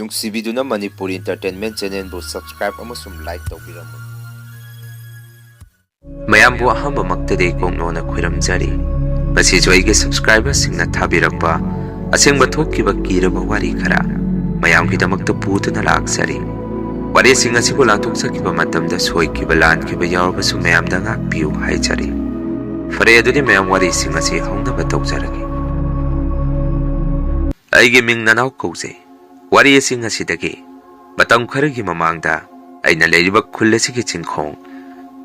ꯅꯨꯡꯁꯤꯕꯤꯗꯨꯅ Manipuri entertainment ꯆꯦꯅꯦꯜꯕꯨ subscribe ꯑꯃꯁꯨꯡ like ꯇꯧꯕꯤꯔꯝꯃꯨ꯫ ꯃꯌꯥꯝꯕꯨ ꯑꯍꯥꯟꯕꯃꯛꯇꯗꯤ ꯀꯣꯛꯅꯣꯅ ꯈꯨꯔꯨꯝꯖꯔꯤ꯫ ꯃꯁꯤꯁꯨ ꯑꯩꯒꯤ ꯁꯕꯁꯀ꯭ꯔꯥꯏꯕꯔꯁꯤꯡꯅ ꯊꯥꯕꯤꯔꯛꯄ ꯑꯁꯦꯡꯕ ꯊꯣꯛꯈꯤꯕ ꯀꯤꯔꯕ ꯋꯥꯔꯤ ꯈꯔ ꯃꯌꯥꯝꯒꯤꯗꯃꯛꯇ ꯄꯨꯗꯨꯅ ꯂꯥꯛꯆꯔꯤ꯫ ꯋꯥꯔꯤꯁꯤꯡ ꯑꯁꯤꯕꯨ ꯂꯥꯟꯊꯣꯛꯆꯈꯤꯕ ꯃꯇꯝꯗ ꯁꯣꯏꯈꯤꯕ ꯂꯥꯟꯈꯤꯕ ꯌꯥꯎꯔꯕꯁꯨ ꯃꯌꯥꯝꯗ ꯉꯥꯛꯄꯤꯌꯨ ꯍꯥꯏꯖꯔꯤ꯫ ꯐꯔꯦ ꯑꯗꯨꯗꯤ ꯃꯌꯥꯝ ꯋꯥꯔꯤꯁꯤꯡ ꯑꯁꯤ ꯍꯧꯅꯕ ꯇꯧꯖꯔꯒꯦ꯫ ꯑꯩꯒꯤ ꯃꯤꯡ ꯅꯅꯥꯎ ꯀꯧꯖꯩ꯫ ꯋꯥꯔꯤ ꯑꯁꯤ ꯉꯁꯤꯗꯒꯤ ꯃꯇꯝ ꯈꯔꯒꯤ ꯃꯃꯥꯡꯗ ꯑꯩꯅ ꯂꯩꯔꯤꯕ ꯈꯨꯜ ꯑꯁꯤꯒꯤ ꯆꯤꯡꯈꯣꯡ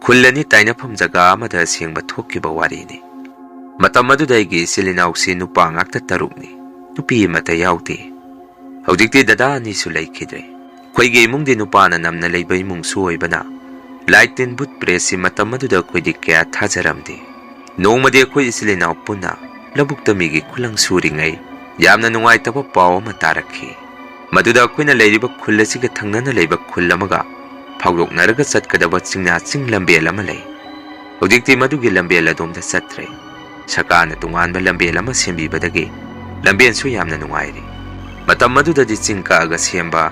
ꯈꯨꯜ ꯑꯅꯤ ꯇꯥꯏꯅꯐꯝ ꯖꯒꯥ ꯑꯃꯗ ꯑꯁꯦꯡꯕ ꯊꯣꯛꯈꯤꯕ ꯋꯥꯔꯤꯅꯤ꯫ ꯃꯇꯝ ꯑꯗꯨꯗ ꯑꯩꯒꯤ ꯏꯆꯤꯜ ꯏꯅꯥꯎꯁꯤ ꯅꯨꯄꯥ ꯉꯥꯛꯇ 6ꯅꯤ, ꯅꯨꯄꯤ ꯑꯃꯠꯇ ꯌꯥꯎꯗꯦ꯫ ꯍꯧꯖꯤꯛꯇꯤ ꯗꯗꯥ ꯑꯅꯤꯁꯨ ꯂꯩꯈꯤꯗ꯭ꯔꯦ꯫ ꯑꯩꯈꯣꯏꯒꯤ ꯏꯃꯨꯡꯗꯤ ꯅꯨꯄꯥꯅ ꯅꯝꯅ ꯂꯩꯕ ꯏꯃꯨꯡꯁꯨ ꯑꯣꯏꯕꯅ ꯂꯥꯏꯠ ꯇꯤꯟ ꯕꯨꯠ ꯄ꯭ꯔꯦꯁꯁꯤ ꯃꯇꯝ ꯑꯗꯨꯗ ꯑꯩꯈꯣꯏꯗꯤ ꯀꯌꯥ ꯊꯥꯖꯔꯝꯗꯦ꯫ ꯅꯣꯡꯃꯗꯤ ꯑꯩꯈꯣꯏ ꯏꯆꯤꯜ ꯏꯅꯥꯎ ꯄꯨꯟꯅ ꯂꯧꯕꯨꯛꯇ ꯃꯤꯒꯤ ꯈꯨꯂꯪ ꯁꯨꯔꯤꯉꯩ ꯌꯥꯝꯅ ꯅꯨꯡꯉꯥꯏꯇꯕ ꯄꯥꯎ ꯑꯃ ꯇꯥꯔꯛꯈꯤ꯫ ꯃꯗꯨꯗ ꯑꯩꯈꯣꯏꯅ ꯂꯩꯔꯤꯕ ꯈꯨꯜ ꯑꯁꯤꯒ ꯊꯪꯅꯅ ꯂꯩꯕ ꯈꯨꯜ ꯑꯃꯒ ꯐꯥꯎꯗꯣꯛꯅꯔꯒ ꯆꯠꯀꯗꯕ ꯆꯤꯡꯅꯥ ꯆꯤꯡ ꯂꯝꯕꯦꯜ ꯑꯃ ꯂꯩ꯫ ꯍꯧꯖꯤꯛꯇꯤ ꯃꯗꯨꯒꯤ ꯂꯝꯕꯦꯜ ꯑꯗꯣꯝꯗ ꯆꯠꯇ꯭ꯔꯦ꯫ ꯁꯔꯀꯥꯔꯅ ꯇꯣꯉꯥꯟꯕ ꯂꯝꯕꯦꯜ ꯑꯃ ꯁꯦꯝꯕꯤꯕꯗꯒꯤ ꯂꯝꯕꯦꯜꯁꯨ ꯌꯥꯝꯅ ꯅꯨꯡꯉꯥꯏꯔꯦ꯫ ꯃꯇꯝ ꯑꯗꯨꯗꯗꯤ ꯆꯤꯡ ꯀꯛꯑꯒ ꯁꯦꯝꯕ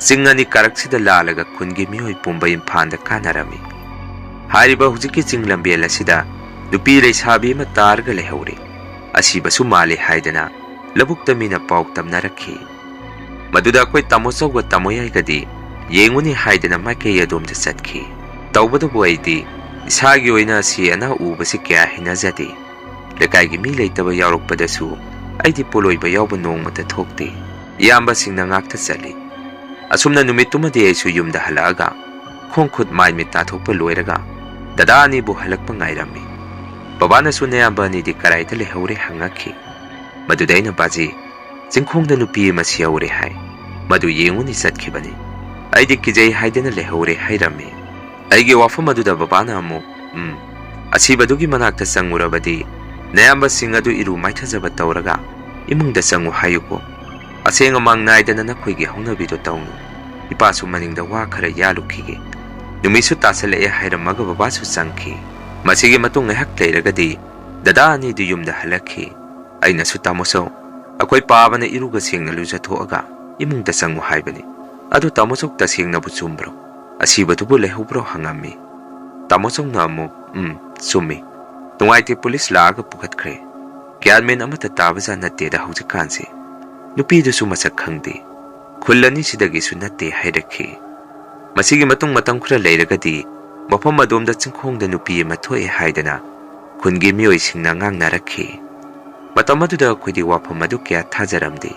ꯆꯤꯡ ꯑꯅꯤ ꯀꯥꯔꯛꯁꯤꯗ ꯂꯥꯜꯂꯒ ꯈꯨꯟꯒꯤ ꯃꯤꯑꯣꯏ ꯄꯨꯝꯕ ꯏꯝꯐꯥꯜꯗ ꯀꯥꯅꯔꯝꯃꯤ꯫ ꯍꯥꯏꯔꯤꯕ ꯍꯧꯖꯤꯛꯀꯤ ꯆꯤꯡ ꯂꯝꯕꯦꯜ ꯑꯁꯤꯗ ꯅꯨꯄꯤ ꯂꯩꯁꯥꯕꯤ ꯑꯃ ꯇꯥꯔꯒ ꯂꯩꯍꯧꯔꯦ꯫ ꯑꯁꯤꯕꯁꯨ ꯃꯥꯜꯂꯤ ꯍꯥꯏꯗꯅ ꯂꯧꯕꯨꯛꯇ ꯃꯤꯅ ꯄꯥꯎ ꯇꯝꯅꯔꯛꯈꯤ꯫ ꯃꯗꯨꯗ ꯑꯩꯈꯣꯏ ꯇꯥꯃꯣꯆꯧꯒ ꯇꯥꯃꯣꯌꯥꯏꯒꯗꯤ ꯌꯦꯡꯉꯨꯅꯤ ꯍꯥꯏꯗꯅ ꯃꯥꯏꯀꯩ ꯑꯗꯣꯝꯗ ꯆꯠꯈꯤ꯫ ꯇꯧꯕꯇꯕꯨ ꯑꯩꯗꯤ ꯏꯁꯥꯒꯤ ꯑꯣꯏꯅ ꯑꯁꯤ ꯑꯅꯥ ꯎꯕꯁꯤ ꯀꯌꯥ ꯍꯩꯅꯖꯗꯦ꯫ ꯂꯩꯀꯥꯏꯒꯤ ꯃꯤ ꯂꯩꯇꯕ ꯌꯥꯎꯔꯛꯄꯗꯁꯨ ꯑꯩꯗꯤ ꯄꯣꯂꯣꯏꯕ ꯌꯥꯎꯕ ꯅꯣꯡꯃꯇ ꯊꯣꯛꯇꯦ꯫ ꯏꯌꯥꯝꯕꯁꯤꯡꯅ ꯉꯥꯛꯇ ꯆꯠꯂꯤ꯫ ꯑꯁꯨꯝꯅ ꯅꯨꯃꯤꯠꯇꯨꯃꯗꯤ ꯑꯩꯁꯨ ꯌꯨꯝꯗ ꯍꯜꯂꯛꯑꯒ ꯈꯣꯡ ꯈꯨꯠ ꯃꯥꯏ ꯃꯤꯠ ꯇꯥꯊꯣꯛꯄ ꯂꯣꯏꯔꯒ ꯗꯗꯥ ꯑꯅꯤꯕꯨ ꯍꯜꯂꯛꯄ ꯉꯥꯏꯔꯝꯃꯤ꯫ ꯕꯕꯥꯅꯁꯨ ꯅꯌꯥꯝꯕ ꯑꯅꯤꯗꯤ ꯀꯔꯥꯏꯗ ꯂꯩꯍꯧꯔꯦ ꯍꯪꯉꯛꯈꯤ꯫ ꯃꯗꯨꯗ ꯑꯩꯅ ꯕꯥꯖꯤ, ꯆꯤꯡꯈꯣꯡꯗ ꯅꯨꯄꯤ ꯑꯃ ꯁꯤꯍꯧꯔꯦ ꯍꯥꯏ, ꯃꯗꯨ ꯌꯦꯡꯉꯨꯅꯤ ꯆꯠꯈꯤꯕꯅꯤ, ꯑꯩꯗꯤ ꯀꯤꯖꯩ ꯍꯥꯏꯗꯅ ꯂꯩꯍꯧꯔꯦ ꯍꯥꯏꯔꯝꯃꯤ꯫ ꯑꯩꯒꯤ ꯋꯥꯐꯝ ꯑꯗꯨꯗ ꯕꯕꯥꯅ ꯑꯃꯨꯛ ꯑꯁꯤꯕꯗꯨꯒꯤ ꯃꯅꯥꯛꯇ ꯆꯪꯉꯨꯔꯕꯗꯤ ꯅꯌꯥꯝꯕꯁꯤꯡ ꯑꯗꯨ ꯏꯔꯨ ꯃꯥꯏꯊꯖꯕ ꯇꯧꯔꯒ ꯏꯃꯨꯡꯗ ꯆꯪꯉꯨ ꯍꯥꯏꯌꯨꯀꯣ꯫ ꯑꯁꯦꯡ ꯑꯃꯥꯡ ꯅꯥꯏꯗꯅ ꯅꯈꯣꯏꯒꯤ ꯍꯧꯅꯕꯤꯗꯣ ꯇꯧꯅꯨ꯫ ꯏꯄꯥꯁꯨ ꯃꯅꯤꯡꯗ ꯋꯥ ꯈꯔ ꯌꯥꯜꯂꯨꯈꯤꯒꯦ꯫ ꯅꯨꯃꯤꯠꯁꯨ ꯇꯥꯁꯜꯂꯛꯑꯦ ꯍꯥꯏꯔꯝꯃꯒ ꯕꯕꯥꯁꯨ ꯆꯪꯈꯤ꯫ ꯃꯁꯤꯒꯤ ꯃꯇꯨꯡ ꯉꯥꯏꯍꯥꯛ ꯂꯩꯔꯒꯗꯤ ꯗꯗꯥ ꯑꯅꯤꯗꯨ ꯌꯨꯝꯗ ꯍꯜꯂꯛꯈꯤ꯫ ꯑꯩꯅꯁꯨ ꯇꯥꯃꯣꯆꯧ, ꯑꯩꯈꯣꯏ ꯄꯥꯕꯅ ꯏꯔꯨꯒ ꯁꯦꯡꯅ ꯂꯨꯖꯊꯣꯛꯑꯒ ꯏꯃꯨꯡꯗ ꯆꯪꯉꯨ ꯍꯥꯏꯕꯅꯤ꯫ ꯑꯗꯨ ꯇꯥꯃꯣꯆꯧ ꯇꯁꯦꯡꯅꯕꯨ ꯆꯨꯝꯕ꯭ꯔꯣ? ꯑꯁꯤꯕꯗꯨꯕꯨ ꯂꯩꯍꯧꯕ꯭ꯔꯣ ꯍꯪꯉꯝꯃꯤ꯫ ꯇꯥꯃꯣꯆꯧꯅ ꯑꯃꯨꯛ ꯆꯨꯝꯃꯤ, ꯅꯨꯡꯉꯥꯏꯇꯦ ꯄꯨꯂꯤꯁ ꯂꯥꯛꯑꯒ ꯄꯨꯈꯠꯈ꯭ꯔꯦ꯫ ꯒ꯭ꯌꯥꯟꯃꯦꯟ ꯑꯃꯠꯇ ꯇꯥꯕꯖꯥꯠ ꯅꯠꯇꯦꯗ ꯍꯧꯖꯤꯛꯀꯥꯟꯁꯦ꯫ ꯅꯨꯄꯤꯗꯨꯁꯨ ꯃꯁꯛ ꯈꯪꯗꯦ, ꯈꯨꯜ ꯑꯅꯤꯁꯤꯗꯒꯤꯁꯨ ꯅꯠꯇꯦ ꯍꯥꯏꯔꯛꯈꯤ꯫ ꯃꯁꯤꯒꯤ ꯃꯇꯨꯡ ꯃꯇꯝ ꯈꯔ ꯂꯩꯔꯒꯗꯤ ꯃꯐꯝ ꯑꯗꯣꯝꯗ ꯆꯤꯡꯈꯣꯡꯗ ꯅꯨꯄꯤ ꯑꯃ ꯊꯣꯛꯑꯦ ꯍꯥꯏꯗꯅ ꯈꯨꯟꯒꯤ ꯃꯤꯑꯣꯏꯁꯤꯡꯅ ꯉꯥꯡꯅꯔꯛꯈꯤ꯫ ꯃꯇꯝ ꯑꯗꯨꯗ ꯑꯩꯈꯣꯏꯗꯤ ꯋꯥꯐꯝ ꯑꯗꯨ ꯀꯌꯥ ꯊꯥꯖꯔꯝꯗꯦ,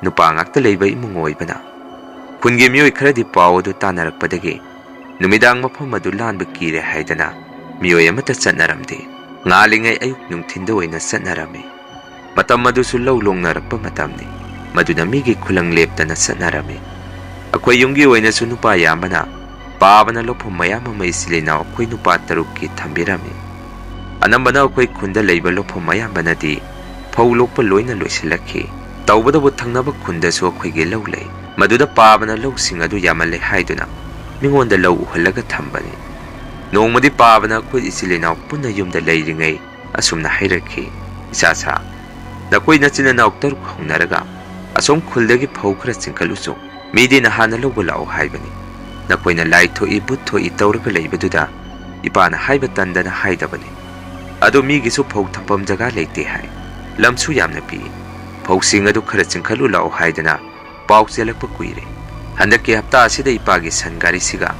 ꯅꯨꯄꯥ ꯉꯥꯛꯇ ꯂꯩꯕ ꯏꯃꯨꯡ ꯑꯣꯏꯕꯅ꯫ ꯈꯨꯟꯒꯤ ꯃꯤꯑꯣꯏ ꯈꯔꯗꯤ ꯄꯥꯎ ꯑꯗꯨ ꯇꯥꯅꯔꯛꯄꯗꯒꯤ ꯅꯨꯃꯤꯗꯥꯡ ꯃꯐꯝ ꯑꯗꯨ ꯂꯥꯟꯕ ꯀꯤꯔꯦ ꯍꯥꯏꯗꯅ ꯃꯤꯑꯣꯏ ꯑꯃꯠꯇ ꯆꯠꯅꯔꯝꯗꯦ꯫ ꯉꯥꯜꯂꯤꯉꯩ ꯑꯌꯨꯛ ꯅꯨꯡꯊꯤꯟꯗ ꯑꯣꯏꯅ ꯆꯠꯅꯔꯝꯃꯤ꯫ ꯃꯇꯝ ꯑꯗꯨꯁꯨ ꯂꯧ ꯂꯣꯡꯅꯔꯛꯄ ꯃꯇꯝꯅꯤ, ꯃꯗꯨꯅ ꯃꯤꯒꯤ ꯈꯨꯂꯪ ꯂꯦꯞꯇꯅ ꯆꯠꯅꯔꯝꯃꯤ꯫ ꯑꯩꯈꯣꯏ ꯌꯨꯝꯒꯤ ꯑꯣꯏꯅꯁꯨ ꯅꯨꯄꯥ ꯌꯥꯝꯕꯅ ꯄꯥꯕꯅ ꯂꯧꯐꯝ ꯃꯌꯥꯝ ꯑꯃ ꯏꯆꯤꯜ ꯏꯅꯥꯎ ꯑꯩꯈꯣꯏ ꯅꯨꯄꯥ 6ꯀꯤ ꯊꯝꯕꯤꯔꯝꯃꯤ꯫ ꯑꯅꯝꯕꯅ ꯑꯩꯈꯣꯏ ꯈꯨꯟꯗ ꯂꯩꯕ ꯂꯧꯐꯝ ꯑꯌꯥꯝꯕꯅꯗꯤ ꯐꯧ ꯂꯣꯛꯄ ꯂꯣꯏꯅ ꯂꯣꯏꯁꯤꯜꯂꯛꯈꯤ꯫ ꯇꯧꯕꯇꯕꯨ ꯊꯪꯅꯕ ꯈꯨꯟꯗꯁꯨ ꯑꯩꯈꯣꯏꯒꯤ ꯂꯧ ꯂꯩ꯫ ꯃꯗꯨꯗ ꯄꯥꯕꯅ ꯂꯧꯁꯤꯡ ꯑꯗꯨ ꯌꯥꯝꯃꯜꯂꯦ ꯍꯥꯏꯗꯨꯅ ꯃꯤꯉꯣꯟꯗ ꯂꯧ ꯎꯍꯜꯂꯒ ꯊꯝꯕꯅꯤ꯫ ꯅꯣꯡꯃꯗꯤ ꯄꯥꯕꯅ ꯑꯩꯈꯣꯏ ꯏꯆꯤꯜ ꯏꯅꯥꯎ ꯄꯨꯟꯅ ꯌꯨꯝꯗ ꯂꯩꯔꯤꯉꯩ ꯑꯁꯨꯝꯅ ꯍꯥꯏꯔꯛꯈꯤ, ꯏꯆꯥꯁꯥ, ꯅꯈꯣꯏ ꯅꯆꯤꯟ ꯏꯅꯥꯎ 6 ꯍꯧꯅꯔꯒ ꯑꯁꯣꯝ ꯈꯨꯜꯗꯒꯤ ꯐꯧ ꯈꯔ ꯆꯤꯡꯈꯠꯂꯨꯆꯣ꯫ ꯃꯤꯗꯤ ꯅꯍꯥꯟꯅ ꯂꯧꯕ ꯂꯥꯛꯑꯣ ꯍꯥꯏꯕꯅꯤ꯫ ꯅꯈꯣꯏꯅ ꯂꯥꯏ ꯊꯣꯛꯏ ꯕꯨꯠ ꯊꯣꯛꯏ ꯇꯧꯔꯒ ꯂꯩꯕꯗꯨꯗ ꯏꯄꯥꯅ ꯍꯥꯏꯕ ꯇꯟꯗꯅ ꯍꯥꯏꯗꯕꯅꯤ꯫ ꯑꯗꯨ ꯃꯤꯒꯤꯁꯨ ꯐꯧ ꯊꯝꯐꯝ ꯖꯒꯥ ꯂꯩꯇꯦ ꯍꯥꯏ, ꯂꯝꯁꯨ ꯌꯥꯝꯅ ꯄꯤ꯫ ꯐꯧꯁꯤꯡ ꯑꯗꯨ ꯈꯔ ꯆꯤꯡꯈꯠꯂꯨ ꯂꯥꯛꯑꯣ ꯍꯥꯏꯗꯅ ꯄꯥꯎ ꯆꯦꯜꯂꯛꯄ ꯀꯨꯏꯔꯦ꯫ ꯍꯟꯗꯛꯀꯤ ꯍꯞꯇꯥ ꯑꯁꯤꯗ ꯏꯄꯥꯒꯤ ꯁꯟ ꯒꯥꯔꯤꯁꯤꯒ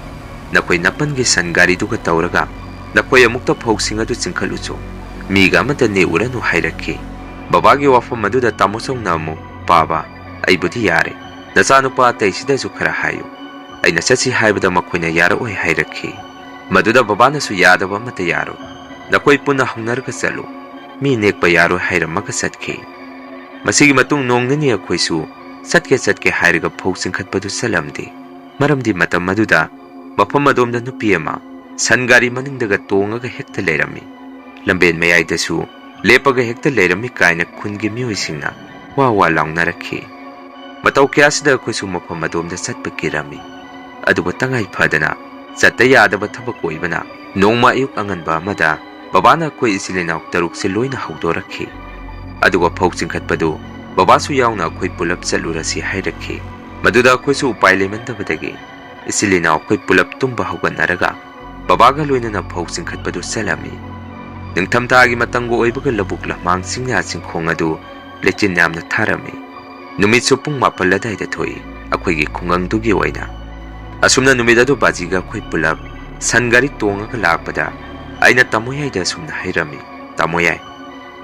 ꯅꯈꯣꯏ ꯅꯥꯄꯟꯒꯤ ꯁꯟ ꯒꯥꯔꯤꯗꯨꯒ ꯇꯧꯔꯒ ꯅꯈꯣꯏ ꯑꯃꯨꯛꯇ ꯐꯧꯁꯤꯡ ꯑꯗꯨ ꯆꯤꯡꯈꯠꯂꯨꯆꯣ꯫ ꯃꯤꯒ ꯑꯃꯠꯇ ꯅꯦꯛꯎꯔꯅꯨ ꯍꯥꯏꯔꯛꯈꯤ꯫ ꯕꯕꯥꯒꯤ ꯋꯥꯐꯝ ꯑꯗꯨꯗ ꯇꯥꯃꯣꯆꯧꯅ ꯑꯃꯨꯛ, ꯄꯥꯕ, ꯑꯩꯕꯨꯗꯤ ꯌꯥꯔꯦ, ꯅꯆꯥꯅꯨꯄꯥ ꯑꯇꯩꯁꯤꯗꯁꯨ ꯈꯔ ꯍꯥꯏꯌꯨ꯫ ꯑꯩꯅ ꯆꯠꯁꯤ ꯍꯥꯏꯕꯗ ꯃꯈꯣꯏꯅ ꯌꯥꯔꯛꯑꯣꯏ ꯍꯥꯏꯔꯛꯈꯤ꯫ ꯃꯗꯨꯗ ꯕꯕꯥꯅꯁꯨ ꯌꯥꯗꯕ ꯑꯃꯠꯇ ꯌꯥꯔꯣꯏ, ꯅꯈꯣꯏ ꯄꯨꯟꯅ ꯍꯧꯅꯔꯒ ꯆꯠꯂꯨ, ꯃꯤ ꯅꯦꯛꯄ ꯌꯥꯔꯣꯏ ꯍꯥꯏꯔꯝꯃꯒ ꯆꯠꯈꯤ꯫ ꯃꯁꯤꯒꯤ ꯃꯇꯨꯡ ꯅꯣꯡ ꯅꯤꯅꯤ ꯑꯩꯈꯣꯏꯁꯨ ꯆꯠꯀꯦ ꯍꯥꯏꯔꯒ ꯐꯧ ꯆꯤꯡꯈꯠꯄꯗꯨ ꯆꯠꯂꯝꯗꯦ꯫ ꯃꯔꯝꯗꯤ ꯃꯇꯝ ꯑꯗꯨꯗ ꯃꯐꯝ ꯑꯗꯣꯝꯗ ꯅꯨꯄꯤ ꯑꯃ ꯁꯟ ꯒꯥꯔꯤ ꯃꯅꯤꯡꯗꯒ ꯇꯣꯡꯉꯒ ꯍꯦꯛꯇ ꯂꯩꯔꯝꯃꯤ꯫ ꯂꯝꯕꯦꯟ ꯃꯌꯥꯏꯗꯁꯨ ꯂꯦꯞꯄꯒ ꯍꯦꯛꯇ ꯂꯩꯔꯝꯃꯤ ꯀꯥꯏꯅ ꯈꯨꯟꯒꯤ ꯃꯤꯑꯣꯏꯁꯤꯡꯅ ꯋꯥ ꯂꯥꯎꯅꯔꯛꯈꯤ꯫ ꯃꯇꯧ ꯀꯌꯥꯁꯤꯗ ꯑꯩꯈꯣꯏꯁꯨ ꯃꯐꯝ ꯑꯗꯣꯝꯗ ꯆꯠꯄ ꯀꯤꯔꯝꯃꯤ꯫ ꯑꯗꯨꯕꯨ ꯇꯉꯥꯏ ꯐꯗꯅ ꯆꯠꯇ ꯌꯥꯗꯕ ꯊꯕꯛ ꯑꯣꯏꯕꯅ ꯅꯣꯡꯃ ꯑꯌꯨꯛ ꯑꯉꯟꯕ ꯑꯃꯗ ꯕꯕꯥꯅ ꯑꯩꯈꯣꯏ ꯏꯆꯤꯜ ꯏꯅꯥꯎ 6ꯁꯦ ꯂꯣꯏꯅ ꯍꯧꯗꯣꯔꯛꯈꯤ꯫ ꯑꯗꯨꯒ ꯐꯧ ꯆꯤꯡꯈꯠꯄꯗꯨ ꯕꯕꯥꯁꯨ ꯌꯥꯎꯅ ꯑꯩꯈꯣꯏ ꯄꯨꯂꯞ ꯆꯠꯂꯨꯔꯁꯤ ꯍꯥꯏꯔꯛꯈꯤ꯫ Maduda akoisu upai lemandabadagi isilina akoi pulap tumba haugatnaraga babaga loinana phau singkhatpadu salami. Ningthamthagi matanggo oibaga labuk lamang singya singkhong adu lechin yamna tharami. Numitsu pung mapal adaida thoi akoigi khungangdugi oina. Asumna numidadu bajiga akoi pulap sangari tongaga lakpada aina tamoyaida asumna hairami. Tamoyai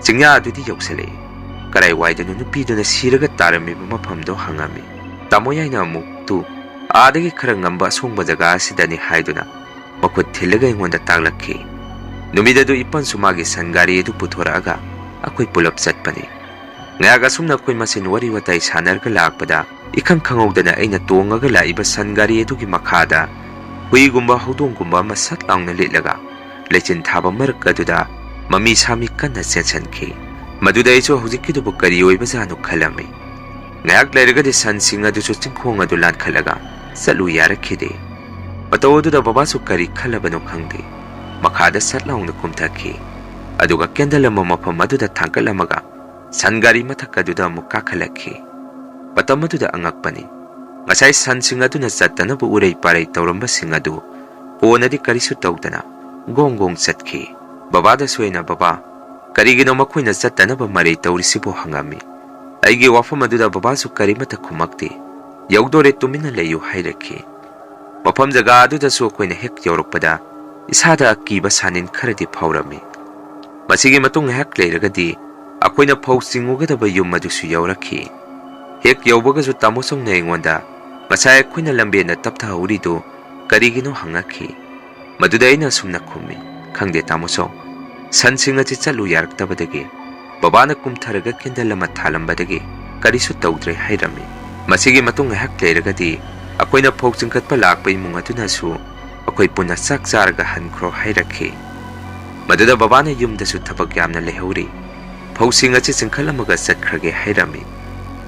chingya adudi yoksale karai waidanu nupiduna siraga taramiba mafamdo hangami. Tamoyaina amuk tu adagi khara ngamba asongba jaga asidani haiduna makhut thilaga ingonda taglakhi. Numidadu ipan sumagi sangari edu puthoraaga akoi pulap chatpani. Ngayaga sumna akoi masin wari watai sanarga lakpada ikhang khangawdana aina tongaga laiba sangari edugi makhada huigumba haudongumba ama sat laungna litlaga lechin thaba marak aduda mami sami kanna chensankhi. Maduda aichu hujikkidubu kari oibajanu khalami. Ngayak lairagadi sansing aduchu chingkhong adu lankhalaga salu yarakhide. Pataw aduda babasu kari khalabano khangde. Makhada satlaungna kumthakhi. Aduga kendalama mafam aduda thangkalamaga sangari mathak aduda amuk kakhalakhi. Patam aduda angakpani. Ngasai sansing aduna chattanabu urei parai tawrambasing adu onadi karisu tawdana gong gong chatkhi. Babada soina baba karigino makhoina chattanaba marei tawrisibu hangami. Aigi wafam aduda babasu karimata khumakti yaudore tumina leyu hairakhi. Mafam jaga aduda su akoina hek yaurokpada isada akiba sanin kharadi phawrami. Masigi matung hek leiragadi akoina phau singugadaba yum adusu yaurakhi. Hek yaubagasu tamosongna aingonda masai akoina lambena taptha huridu karigino hangakhi. Maduda aina sumna khummi khangde tamosong sansing achi chalu yaraktabadagi babana kumtharaga kendalama thalambadagi karisu tawdre hairami. Masigi matung hek leiragadi akoina phau chingkhatpa lakpa imung adunasu akoi punna chak charaga hankhro hairakhi. Maduda babana yumdasu thabak yamna lehauri phau sing achi chingkhalamaga chatkrage hairami.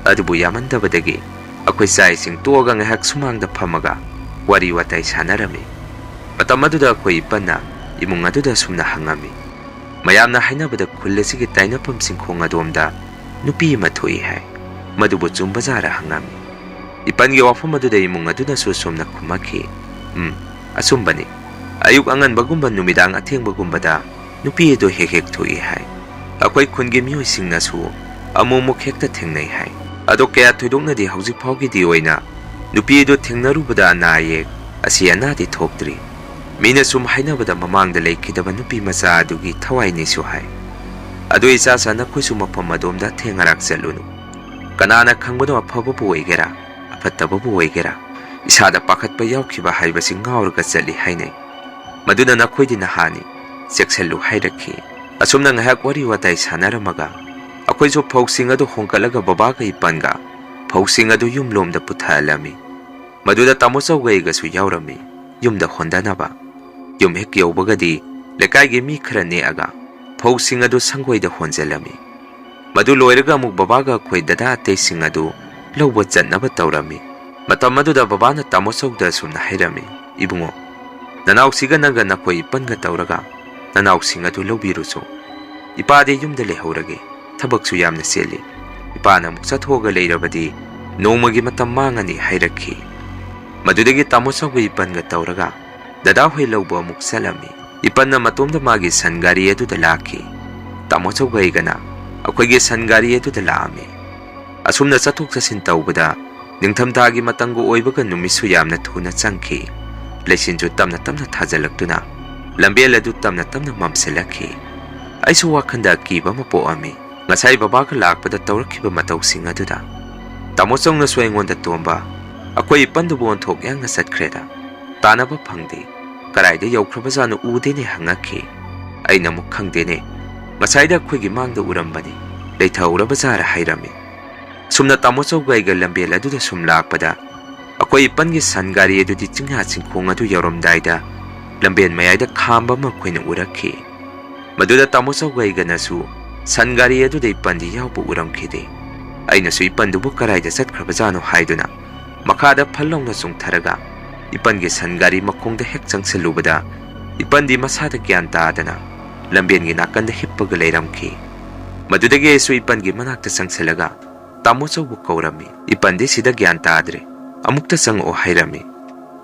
Adubu yamandabadagi akoi sai sing toga ngahak sumangda phamaga wari watai sanarami. Matam aduda akoi ipanna imung aduda sumna hangami. Mayamna hainabada khullesigi tainapam singkhong adomda nupi ama thoi hai. Madubu chumbajara hangami. Ipangi wafam aduda imung aduna su sumna khumakhi. Asumbani ayuk anganbagumba numidang athengbagumbada nupi edo hek hek thoi hai. Akoi khungi miyoi singna su amumuk hekta thengnai hai. Ado kaya thoidoknadi hauzik phawgidi oina nupi edo thengnarubada anayek asi anadi thokdri. Mina sum hainabada mamangda leikidaba nupi macha adugi thawai ni su hai. Ado isa sana khoisu mafam adomda thengarak chalunu. Kanana khangbano afababu oigera afattababu oigera isada pakhatpa yaukhiba haibasi ngaurga chali hainai. Maduna nakhoidi nahani cheksallu hairakhi. Asumna ngahak wari watai sanaramaga akoisu phauksing adu hongkalaga babaga ipanga phauksing adu yumlomda puthalami. Maduda tamochauga igasu yaurami yumda hondanaba. Yum hek yaubagadi lekaigi mi khara neaga phauksing adu sangoida honjalami. Madu loiraga amuk babaga khoi dada ateising adu lawba chatnaba tawrami. Matam aduda babana tamochauda sumna hairami. Ibungo nanausiga naga nakoi ipanga tawraga nanausing adu lawbirusu. Ipade yumda lehaurage thabaksu yamna seli. Ipana amuk chathoga leirabadi nongmagi matam mangani hairakhi. Madudagi tamochauga ipanga tawraga dada hoi lawba amuk salami. Ipanna matomda magi sangari aduda lakhi. Tamochauga igana akoigi sangari aduda laami. Asumna chathok chasin tawbada ningthamthagi matangu oibaga numisu yamna thuna changkhi. Leisinju tamna tamna thajalaktuna lambel adu tamna tamna mamselakhi. Aisu wakhanda kiba mapoami ngasai babaga lakpada tawrakhiba matawsing aduda tamochongna soingonda tomba akoi pandubu onthok yangna chatkreda tanaba phangde karaida yaukrabajanu udene hangakhi. Aina muk khangdene masaida khoigi mangda urambani leithaurabajara hairami. Sumna tamochauga iga lambel aduda sum lakpada akoi pangi sangari adudi chingha chingkhong adu yauromdaida lamben mayaida khamba ma khoina urakhi. Maduda tamochauga iga nasu sangari aduda ipandi yaubu uramkhide. Aina su ipandubu karaida chatkrabajanu haiduna makhada phallongna chungtharaga ipangi sangari makhongda hek changselubada ipandi masada gyan taadana lambengi nakanda hippaga leiramkhi. Madudagi su ipangi manakta changselaga tamochaubu kaurami. Ipandi sida gyan taadre Amukta chang'o hairami.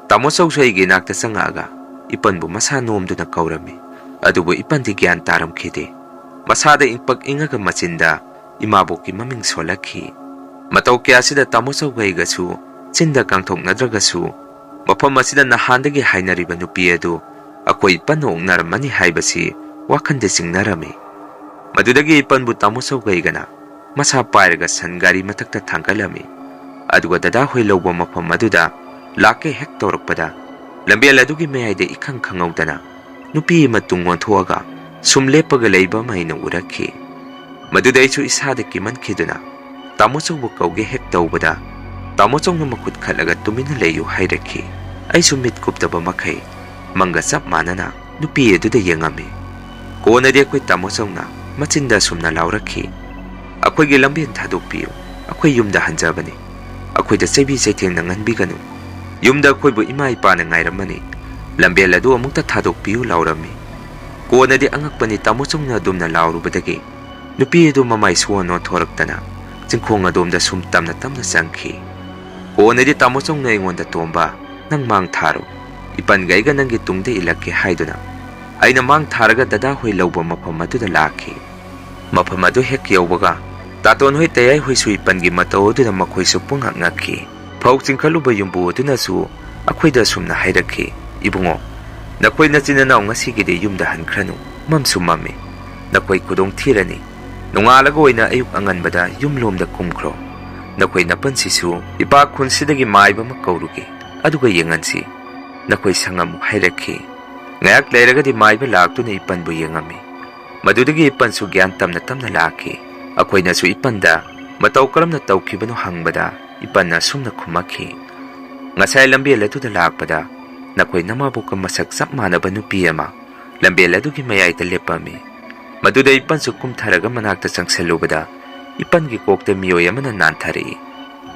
Tamo chausu aigi nakta chang'aga ipanbu masa nomduna kaurami. Adubu ipandi gyan taramkhide. Masada ingpak ingaga machinda imaboki maming solakhi. Matau kaya sida tamo chaugayigasu chinda kangthoknadragasu mafam asida nahandagi hainariba nupi adu akoi ipan ongnaramani haibasi wakhande singnarami. Madudagi ipanbu tamo chaugaygana masa pairaga sangari matakta thangkalami. Aduga dada hoi lawba mafam aduda lake hek tawrakpada lambial adugi mayayda ikhang khangawdana nupi ama tung onthoaga sum lepaga leiba maina urakhi. Maduda aichu isada kimankhiduna tamo chaubu kauge hek tawbada tamo chongna makhut khalaga tumina leyu hairakhi. Aichu mit kuptaba makhai manga chap manana nupi aduda yengami. Konadi akoi tamo chongna machinda sumna laurakhi. Akoigi lambian thadokpiyu akoi yumda hanjabani. Akoida chaibi chaithengna nganbiganu. Yumda akoibu ima ipana ngairamani. Lambial adu amukta thadokpiyu laurami. Konadi angakpani tamo chongna adumna laurubadagi nupi adu mamai suwano thoraktana chingkhong adumda sum tamna changkhi. Konadi tamo chongna ingonda tomba nang mang tharo ipan gaiga nangi tungde ilakki haiduna aina mang tharaga dada hoi lawba mafam aduda lakhi. Mafam adu hek yawbaga taton hoi tayai hoi su ipangi matau aduna makhoi su pungak ngakhi. Phau chingkhaluba yumbu aduna su akhoida sumna hairakhi. Ibungo nakoi nachinanaw ngasigide yumda hankranu mamsu mami nakoi kudong thirani nongalaga oina ayuk anganbada yumlomda kumkhro nakoi napansisu ipa khunsidagi maiba makauruge aduga yengansi nakoi sangam hairakhi. Ngayak leiragadi maiba laktuna ipanbu yengami. Madudagi ipansu gyan tamna lakhi. Akoina su ipanda matau karamna tawkhibano hangbada ipanna sumna khumakhi. Ngasai lambial aduda lakpada nakoi namabuka masak chap manaba nupi ama lambial adugi mayayda lepami. Maduda ipansu kumtharaga manakta changsalubada ipangi kokta miyoy amana nanthari.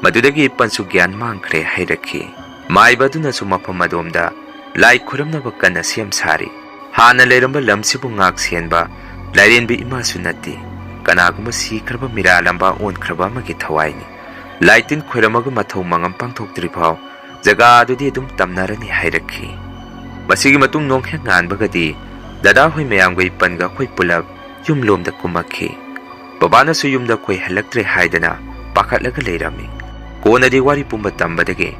Madudagi ipansu gyan mangkhre hairakhi. Maibaduna su mafam adomda lai khuramnaba kanna siyam sari. Hana leiramba lamsibu ngak sienba lairenbi ima su natti. Kanaguma sikraba miralamba onkraba amagi thawaini. Laitin khoiramaga mathau mangam pangthoktriphaw jaga adudi adum tamnarani hairakhi. Masigi matung nongkhek nganbagadi dada hoi mayamga ipanga khoi pulap yumlomda kumakhi. Babana su yumda khoi halaktre haidana pakhatlaga leirami. Konadi wari pumba tambadagi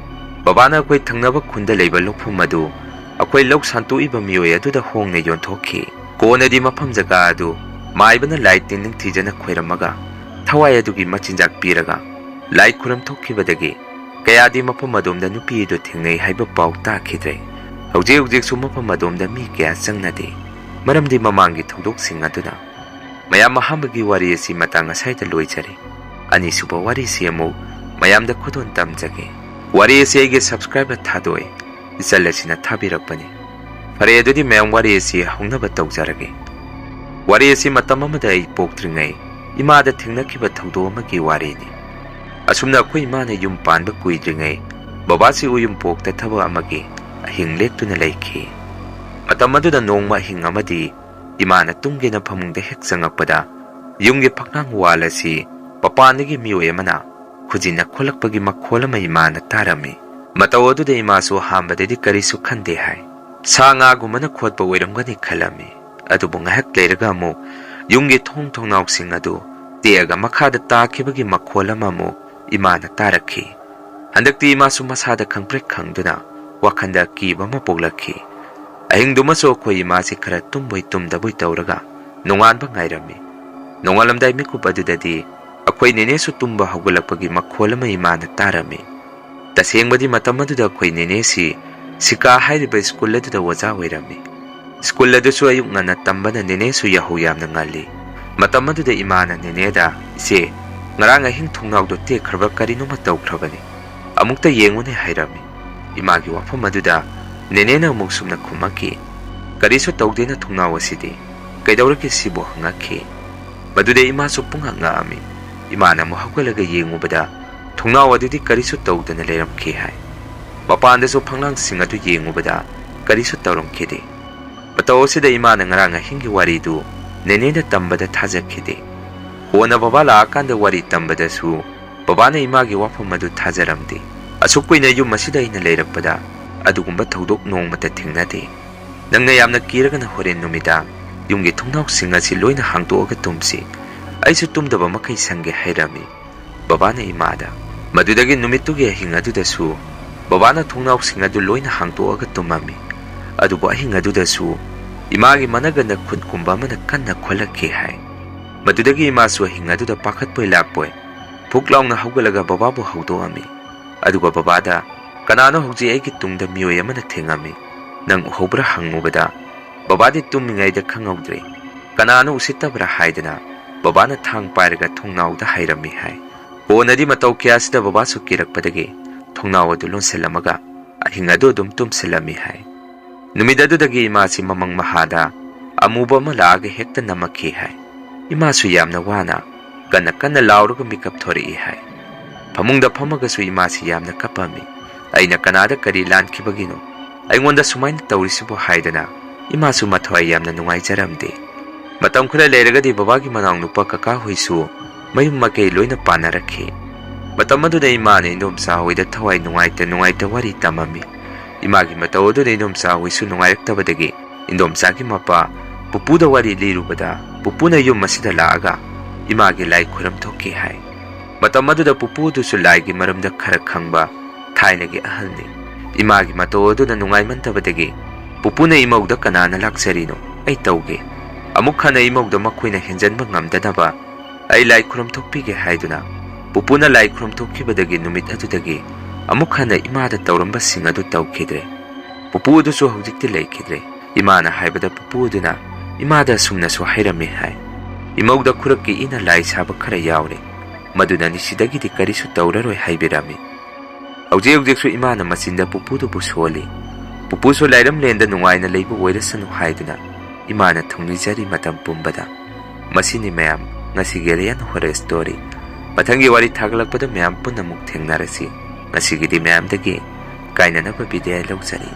babana akwai thangnaba khunda leiba lokphum adu akwai lok santu iba miyoy aduda hongne yonthokhi. Konadi mafam jaga adu maibana lighting ning thijana khoiramaga thawai adugi machinjak piraga light khuram thokkibadagi kayadi mafam adomda nupi do thingnei haiba pau takhidre. Hojik su mafam adomda mi kya changnade maramdi mamangi thodok sing aduna mayam mahambagi wari asi matanga saita loichari. Ani suba wari si amu mayamda khudon tamjage. Wari asi aige subscribe thadoi isallasina thabirakpani. Fare adudi mayam wari asi hongnaba tawjarage. Wari asi matam amada ai poktringai imada thingnakhiba thawdo amagi warini. Asumna khoi imana yum panba kuidringai babasi uyum pokta thaba amagi ahing lektuna leikhi. Matam aduda nongma ahing amadi imana tunggena phamungda hek changakpada yumgi phaknang wal asi papanagi miyoy amana khujina kholakpagi makhol ama imana tarami. Matau aduda imasu hambadadi karisu khande hai. Sa nga gumana khotpa oiramgani khalami. Adubu ngahak leiraga amu yumgi thongnauksing adu teaga makhada takhibagi makhol ama amu imana tarakhi. Handakti imasu masada khangprek khangduna wakhanda kiba ma poglakhi. Ahingduma so khoi imasi khara tumboi tumdaboi tawraga nonganba ngairami. Nongalamdai mikup adudadi akhoi nene su tumba hawgalakpagi makhol ama imana tarami. Tasengbadi matam aduda akhoi nene si sika hairiba school aduda waja oirami. School adusu ayuk ngana tambana nene su yahu yamna ngali. Matam aduda imana nene da ise ngarang ahing thungnawdo tekhraba karino matawkhrabani. Amukta yengune hairami. Imagi wafam aduda nene na amuk sumna khumaki. Karisu tawdena thungnaw asidi kaidawraki sibo hangakhi. Maduda ima su pungha ngaami. Imana mo hawgalaga yengubada thungnaw adudi karisu tawdana leiramkhi hai. Mapanda su phanglang sing adu yengubada karisu tawramkhide. Matau asida imana ngarang ahingi waridu nene da tambada thajakhide. Hona baba la akanda wari tambada su babana imagi wafam adu thajaramdi. Asuk kuina yum masida ina leirakpada adugumba thodok nongmata thingnade. Nangna yamna kiragana horen numida yumgi thongnausing asi loina hangtoaga tumsi. Aisu tumdaba makai sange hairami. Babana imada madudagi numittugi ahinga adudasu babana thongnausing adu loina hangtoaga tumami. Adubu ahinga adudasu imagi managana khunkumba mana kanna kholakki hai. Madudagi imasu ahinga aduda pakhatpoi lakpoi phuklaungna hawgalaga bababu hawdoami. Aduga babada kanano hawji aigi tungda miyoi amana thengami. Nang uhobra hangmubada babadi tumingaida khangawdre kanano usittabra haidana babana thang pairaga thongnawda hairami hai. Onadi matau kiyasida babasu kirakpadagi thongnaw adu lonselamaga ahinga adu dum tumsilami hai. Numidadudagi imasi mamang mahada amuba malaaga hekta namakhi hai. Imasu yamna wana kana lauraga mikap thori hai. Pamungda phamagasu imasi yamna kapami. Aina kanada kari lankibagino aingonda sumaina tawrisibu haidana imasu mathwai yamna nungaijaramde. Matam khura leiragadi babagi manang nupa kaka hoisu mayum makei loina panarakhi. Matam aduda imana indomsa hoida thawai nungaita wari tamami. Imagi matau aduda indomsa hoisu nungairaktabadagi indomsagi mapa pupuda wari lirubada pupuna yum masida laaga imagi lai khuram thokki hai. Matam aduda pupudusu laigi maramda khara khangba thainagi ahalni. Imagi matau aduna nungaimantabadagi pupuna imauda kanana laksarino ai tauge. Amuk hana imauda makhoina henjanba ngamdanaba ai lai khuram thokpige haiduna pupuna lai khuram thokkibadagi numit adudagi amuk hana imada tauramba sing adu taukhidre. Pupu adusu hawjikti leikhidre. Imana haibada pupu aduna imada sumnasu hairami hai. Imauda khurakki ina lai saba khara yaure maduna nisidagidi karisu tauraroi haibirami. Hawjiksu imana masinda pupudu busoli. Pupuso lairam lenda nungaina leibu oirasanu haiduna imana thongnijari matam pumbada. Masini mayam ngasigi Rian Hore story. Mathangi wari thagalakpada mayam punamuk thengnarasi. Ngasigidi mayam dagi kainanaba bidaya lawjari.